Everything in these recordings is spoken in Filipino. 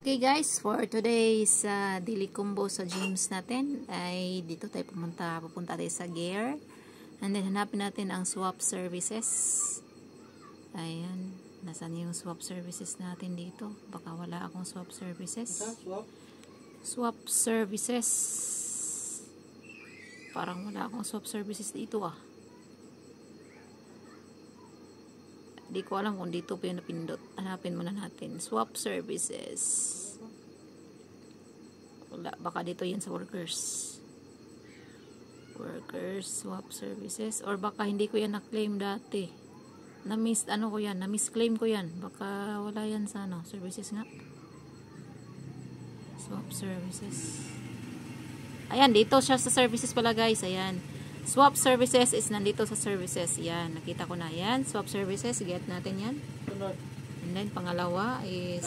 Okay guys, for today's daily combo sa gyms natin ay dito tayo pupunta tayo sa gear and then hanapin natin ang swap services. Ayan, nasaan yung swap services natin dito? Baka wala akong swap services. Swap services, parang wala akong swap services dito ah. Di ko alam kung dito pa yung napindot. Hanapin muna natin. Swap services. Wala. Baka dito yan sa workers. Workers, swap services. Or baka hindi ko yan na-claim dati. Na-misclaim ko yan. Baka wala yan sa services nga. Swap services. Ayan, dito siya sa services pala guys. Ayan. Swap services is nandito sa services. Yan, nakita ko na yan. Swap services, get natin yan. And then, pangalawa is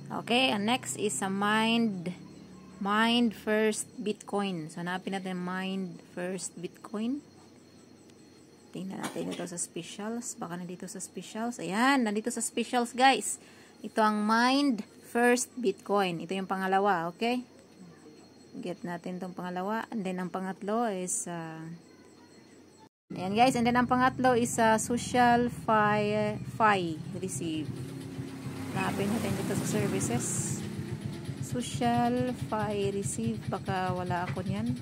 okay, and next is a Mind First Bitcoin. So, hanapin natin Mind First Bitcoin. Tingnan natin ito sa specials. Baka nandito sa specials. Ayan, nandito sa specials guys. Ito ang Mind First Bitcoin. Ito yung pangalawa, okay? Get natin itong pangalawa. And then, ang pangatlo is ayan guys. And then, ang pangatlo is Social Fi Receive. Hanapin natin dito sa services. Social Fi Receive. Baka wala ako niyan.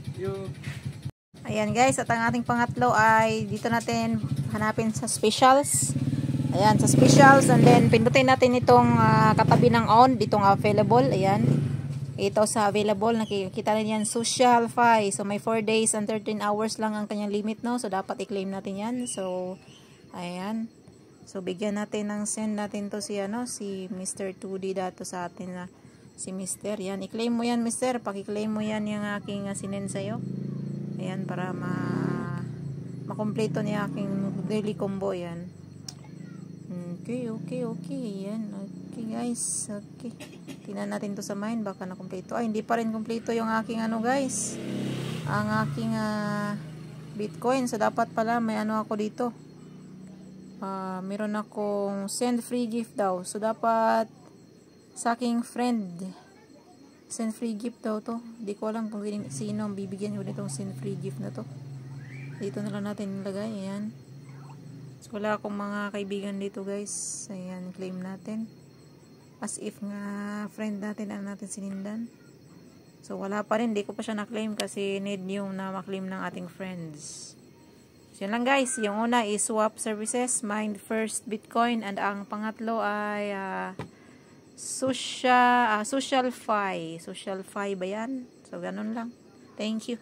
Ayan guys. At ang ating pangatlo ay dito natin hanapin sa specials. Ayan, sa specials. And then, pindutin natin itong katabi ng on. Ditong available. Ayan. Ito sa available, nakikita rin yan, Social Fi. So, may 4 days and 13 hours lang ang kanyang limit, no? So, dapat i-claim natin yan. So, ayan. So, bigyan natin ng send natin to si Mr. 2D dato sa atin na si Mr. Yan, i-claim mo yan, Mr. Paki-claim mo yan yung aking sinend sa'yo. Ayan, para makompleto niya aking daily combo yan. Okay. Yan. Okay, guys. Okay. Tingnan natin to sa Mind. Baka na-kompleto. Ay, hindi pa rin kompleto yung aking guys. Ang aking Bitcoin. So, dapat pala may ako dito. Meron akong send free gift daw. So, dapat sa aking friend. Send free gift daw to. Hindi ko alam kung sino ang bibigyan ko nitong send free gift na to. Dito na lang natin nilagay. Ayan. So, wala akong mga kaibigan dito guys. Ayan, claim natin. As if nga friend natin ang natin sinindan. So, wala pa rin. Hindi ko pa siya na-claim kasi need yung na ma-claim ng ating friends. So, yun lang guys. Yung una is swap services, Mind First Bitcoin. And ang pangatlo ay Social Fi. Social Fi ba yan? So, ganun lang. Thank you.